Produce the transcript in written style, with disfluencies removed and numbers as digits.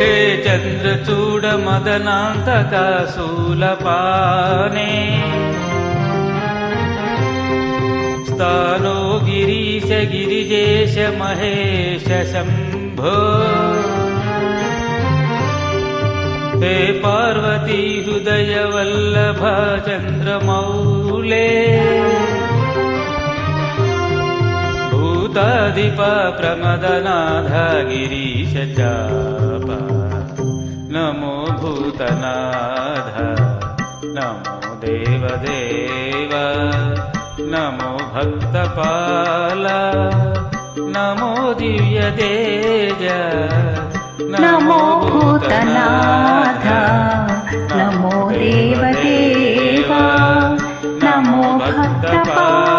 हे चन्द्रचूड मदनान्तक शूलपाणे स्थानो गिरीश गिरिजेश महेश शम्भो हे पार्वती हृदय वल्लभ चन्द्रमौले भूताधिप प्रमदनाथ गिरीश चाप नमो भूतनाथ नमो देवदेव नमो भक्तपाल नमो दिव्यतेज नमो भूतनाथ नमो देवदेव नमो भक्तपाल